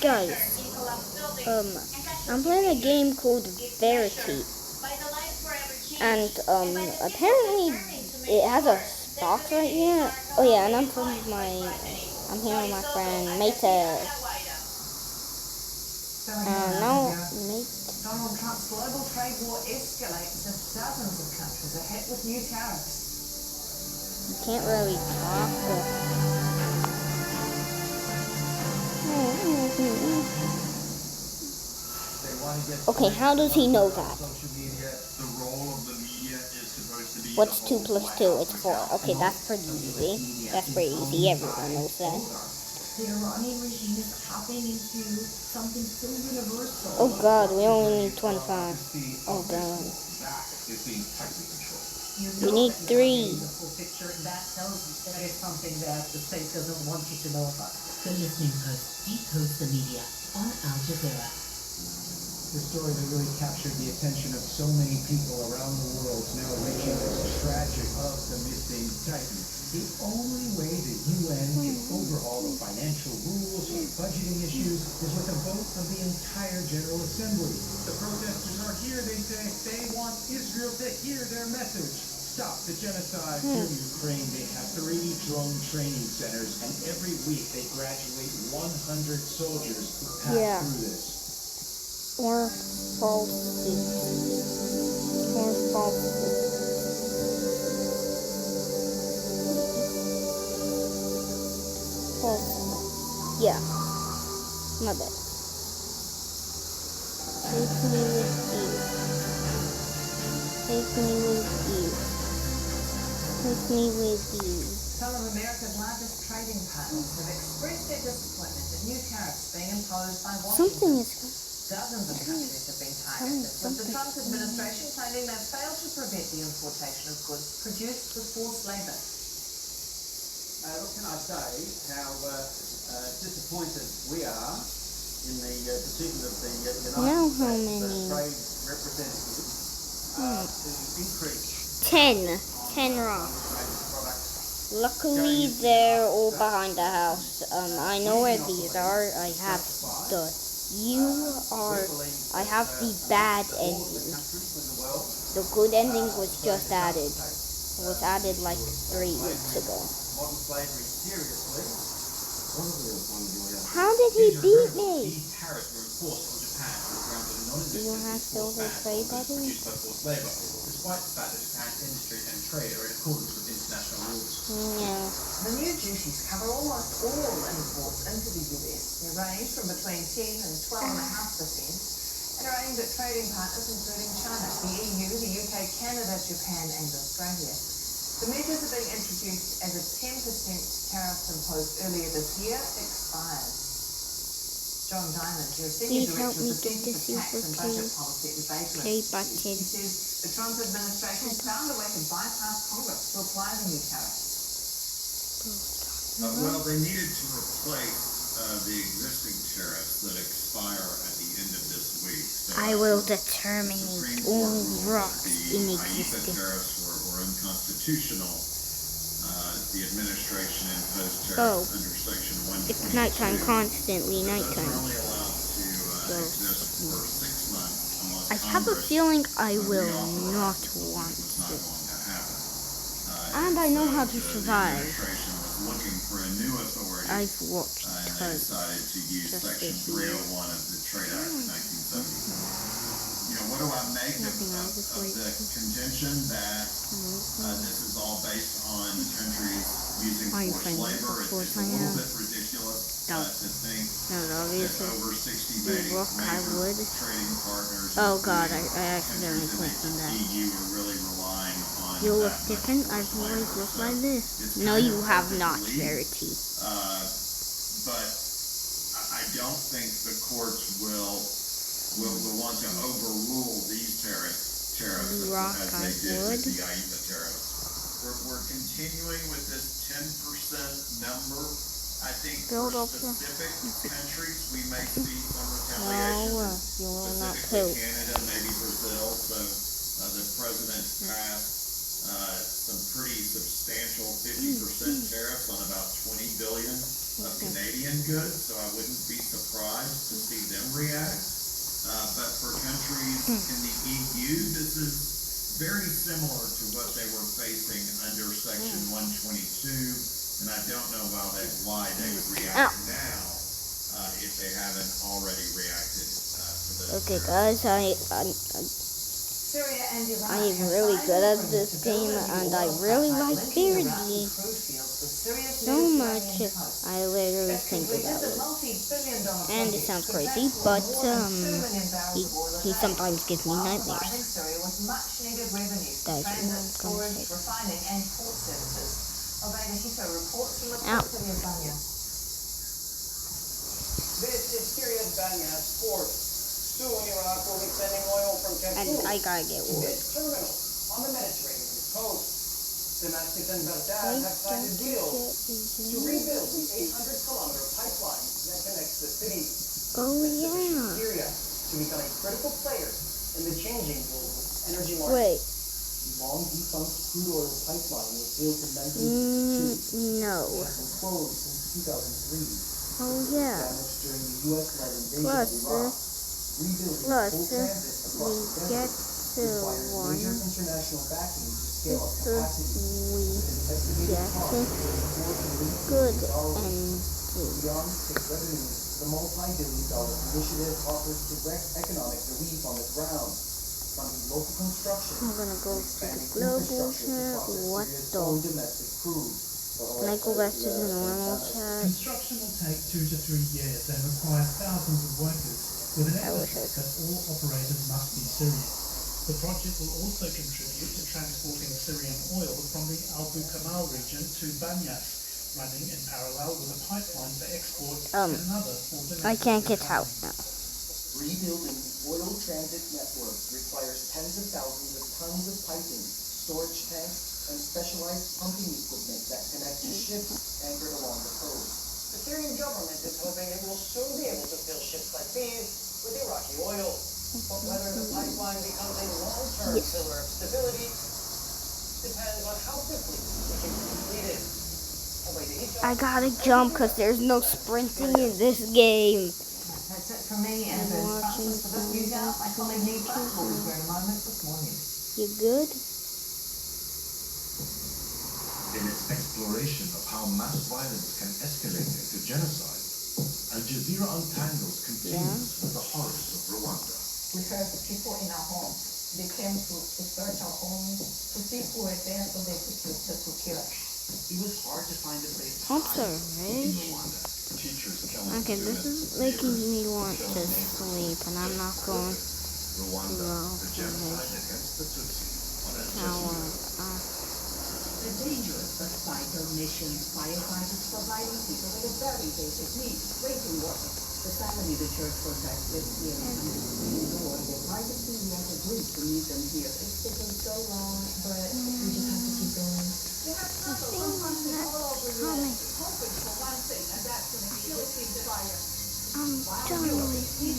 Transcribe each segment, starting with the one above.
Guys, I'm playing a game called Verity, and apparently it has a box right here. Oh yeah, and I'm here with my friend Mateiscool93. Now, Donald Trump's global trade war escalates as dozens of countries are hit with new tariffs. You can't really talk. Okay, how does he know that? What's 2 plus 2? It's 4. Okay, that's pretty easy. Everyone knows that. The Iranian regime is tapping into something so universal. Oh God, we only need 25. Oh God. We need 3. That tells you that is something that the state doesn't want you to know about. The Listening Post decodes the media on Al Jazeera. The story that really captured the attention of so many people around the world is now reaching this tragic of the missing Titan. The only way the UN can overhaul the financial rules and budgeting issues is with a vote of the entire General Assembly. The protesters are here, they say. They want Israel to hear their message. Stop the genocide. In Ukraine, they have 3 drone training centers, and every week they graduate 100 soldiers who pass through this. Or false. Yeah. My bad. Take me with you. Take me with you. Take me with you. Some of America's largest trading partners have expressed their disappointment at new tariffs being imposed by Washington. Something is Dozens of countries have been targeted, with the Trump administration claiming they've failed to prevent the importation of goods produced with forced labor. What can I say? How disappointed we are in the decision of the United States Trade Representative to increase 10 wrong. Luckily, they're all behind the house. I know where these are. I have the bad ending. The good ending was just added. It was added like 3 weeks ago. How did he beat me? Do you have silver trade button? Despite the fact that Japan's industry and trade are in accordance with international rules. Yeah. The new duties cover almost all imports into the US. They range from between 10 and 12.5% and are aimed at trading partners including China, the EU, the UK, Canada, Japan and Australia. The measures are being introduced as a 10% tariff imposed earlier this year expires. John Diamond, your Senior Director of the Centre for Tax and Budget Policy at the Base. He says the Trump administration found a way to bypass Congress to apply the new tariffs. Well, they needed to replace the existing tariffs that expire at the end of this week. So I will terminate all rocks in the IEEPA existence. tariffs were unconstitutional. The administration imposed tariffs under Section 122. It's nighttime, constantly Those nighttime. are only allowed to exist for 6 months unless I have a Congress feeling I will reauthorizes not it, want which was not this. going to happen. And I know how to The survive. administration was looking for a new authority. I've watched And they tons. decided to use just Section this year. 301 of the Trade Act of 1974. What do I make of the contention that this is all based on countries using forced labor? It's a little bit ridiculous to think that over 60 major trading partners, Oh God, I countries accidentally in clicked on the that. EU are really relying on You look that much different. forced I've always labor. looked So like this. it's No, kind you of have hard to not, believe. Verity. But I don't think the courts will want to overrule these tariffs Rock, as I they did with would. the IEEPA tariffs. We're continuing with this 10% number. I think Build for up the- specific countries we may see some retaliation. No, you will not Specifically poop. Canada, maybe Brazil. So the president passed some pretty substantial 50% tariffs on about 20 billion of Canadian goods, so I wouldn't be surprised to see them react. But for countries in the EU, this is very similar to what they were facing under Section 122, and I don't know why they would react now if they haven't already reacted to those. Okay, guys, I'm really good at this game, and I really like Verity so much. I literally think about it, and it sounds crazy, but he sometimes gives me nightmares. That's what I'm gonna say. Ow. This is Syria's Banyas port. Soon Iraq will be sending oil from And I gotta get to wood. this terminal on the Mediterranean coast. Damascus and Baghdad have signed a deal to rebuild the 800-kilometer pipeline that connects the cities. Oh Syria yeah. to become a critical player in the changing global energy market. Wait. Long defunct crude oil pipeline was built in 1962. No. It has been closed since 2003. Oh yeah. Damaged during the U.S.-led invasion Plus, of Iraq. Rebuilding full transit across the we get desert to requires one. major international backing to scale up We capacity. With an estimated get cost of good $4 billion. and Beyond state revenues, the multi-billion-dollar initiative offers direct economic relief on the ground, funding local construction, I'm gonna go to the expanding global infrastructure to chat. process What Syria's the? own domestic crude. Can I go back to the normal chat? Construction will take 2 to 3 years and require thousands of workers, with an I wish I emphasis that all operators must be Syrian. The project will also contribute to transporting Syrian oil from the Abu Kamal region to Banyas, running in parallel with a pipeline for export and another for domestic I can't get out refining. now. Rebuilding the oil transit network requires tens of thousands of tons of piping, storage tanks, and specialized pumping equipment that connect to ships anchored along the coast. The Syrian government is hoping it will soon be able to fill ships like these with Iraqi oil. But whether the pipeline becomes a long-term pillar of stability depends on how quickly it can be completed. I gotta jump because there's no sprinting in this game. That's it from me, and as sponsors for this news out, my colleague Neva will be here in a moment with more news. You good? In its exploration of how mass violence can escalate into genocide, Al Jazeera Untangles continues with the horrors of Rwanda. We heard the people in our home. They came to search our homes, to see who were there so they could kill us. It was hard to find a place to I'm hide sorry. in Rwanda. Teachers killing Okay, this is students, making neighbors me want killing to neighbors. sleep, and I'm not going Rwanda, well the genocide against the Tutsi on Al shower. Jazeera. A dangerous but vital mission. Firefighters providing people with a very basic need, drinking water. The family the church protects lives here in the privacy we have agreed to meet them here. It's taken so long, but we just have to keep going. I think that's coming. I'm done with you.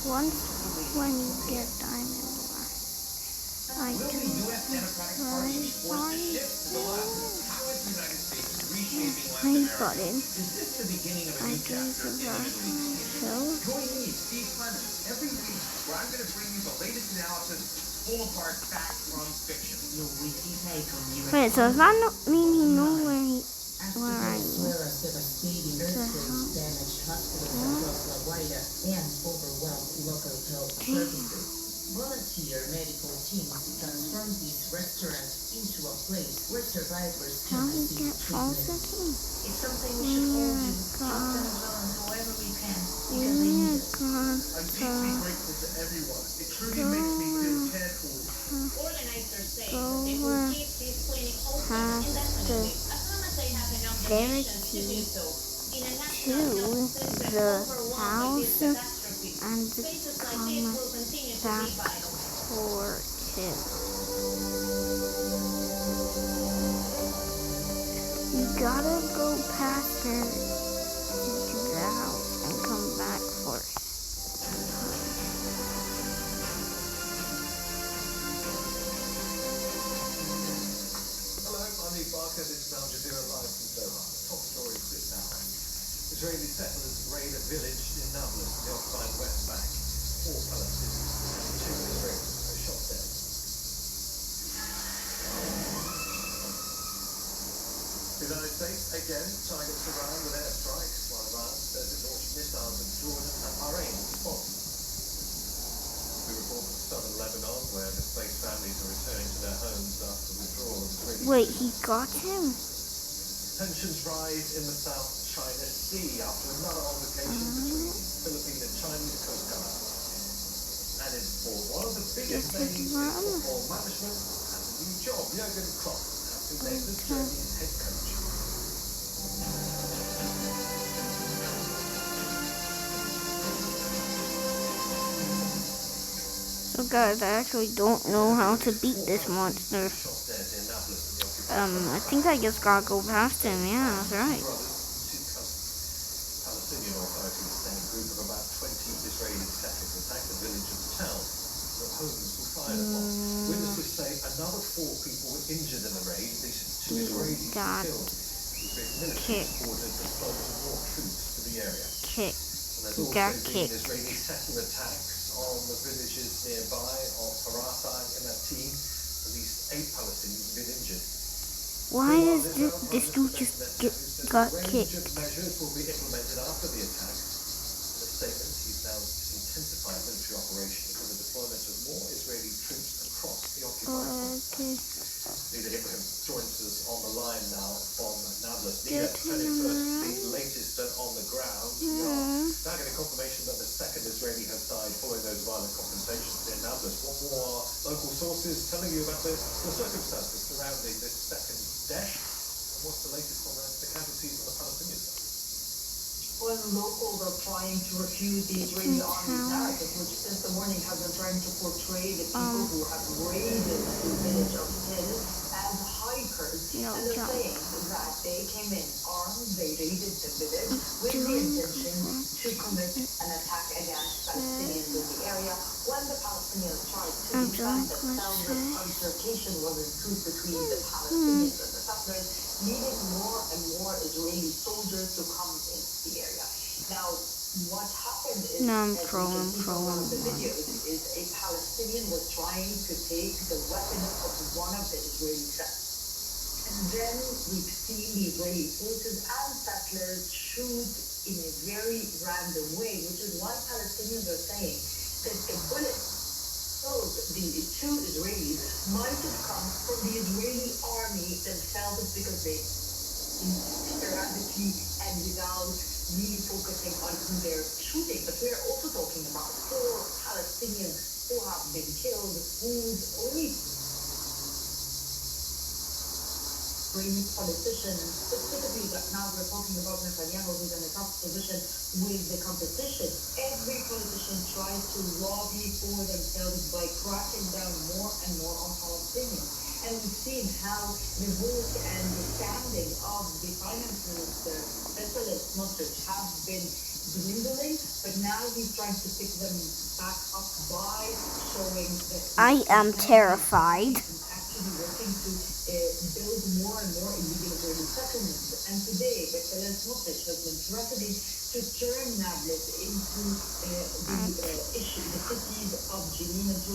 Once when you get diamond one, I do play button. I do survive show. Join me, Steve Clemens, every week where I'm going to bring you the latest analysis, pull apart fact from fiction. Your weekly take on US Wait, so does that not mean he knows where I am? devastating earthquakes damaged hospitals across La Guaira and overwhelmed local health services. Volunteer medical teams transformed these restaurants into a place where survivors How can we receive get all treatment. the things? It's something we should all do, help Venezuelans however we can, because they need it. I'm deeply grateful to everyone. It truly makes me feel cared for. Organizers say Go that they will keep this clinic open indefinitely as long as they have enough donations to do so. In a natural health system overwhelmed with this catastrophe, and spaces like this will continue to back be vital. for it. You gotta go past her to the house and come back first. Israeli settlers raid a village in Nablus, the occupied West Bank. 4 Palestinians and 2 Israelis were shot dead. The United States again targets Iran with airstrikes, while Iran says it launched missiles at Jordan and Bahrain in response. We report from southern Lebanon, where displaced families are returning to their homes after the withdrawal of Israeli Wait, he forces. got him? Tensions rise in the South China Sea after another altercation between the Philippine and Chinese Coast Guard. And in sport, one of the biggest names in football management has a new job. Jurgen Klopp has been named as Germany's head coach. So guys, I actually don't know how to beat this monster. I think I just gotta go past him. Yeah, that's right. Palestinian authorities say a group of about 20 Israeli settlers attacked the village of the town. The homes were fired upon. Witnesses say another 4 people were injured in the raid. These 2 Israelis were killed. The military ordered the flow of more troops to the area. Kick. And there's also been Israeli settler attacks on the villages nearby of Harasa and Atin. At least 8 Palestinians have been injured. Why is this dude just got kicked? Measures will be implemented after the attack. In a statement, he's now intensified military operations with the deployment of more Israeli troops across the occupied Okay. Leader Ibrahim joins us on the line now from Nablus. Leader, turning first, the latest on the ground. We are now getting confirmation that the 2nd Israeli has died following those violent confrontations in Nablus. What more are local sources telling you about the circumstances surrounding this 2nd death? And what's the latest on the casualties on the Palestinian side? Well, locals are trying to refute the Israeli army's narrative, which since the morning has been trying to portray the people who have raided the village of Tel as hikers. And they're saying that they came in armed, they raided the village with the intention to commit an attack against Palestinians in the area. When the Palestinians tried to defend themselves, the altercation was in truth between the Palestinians and the settlers, leading more and more Israeli soldiers to come into the area. Now, what happened is, as you can see from one of the videos, is a Palestinian was trying to take the weapon of one of the Israeli settlers. And then we've seen the Israeli forces and settlers shoot in a very random way, which is why Palestinians are saying that the bullet killed the 2 Israelis might have come from the Israeli army themselves, because they sporadically and without really focusing on who they're shooting. But we're also talking about 4 Palestinians who have been killed, whose only Israeli politicians, specifically that now we're talking about Netanyahu, who's in a tough position with the competition. Every politician tries to lobby for themselves by cracking down more and more on Palestinians. And we've seen how the vote and the standing of the finance minister, Bezalel Smotrich, have been dwindling, but now he's trying to pick them back up by showing that I am terrified. Actually working to build more and more illegal Israeli settlements. And today, Bezalel Smotrich has been threatening to turn Nablus into the cities of Jenin and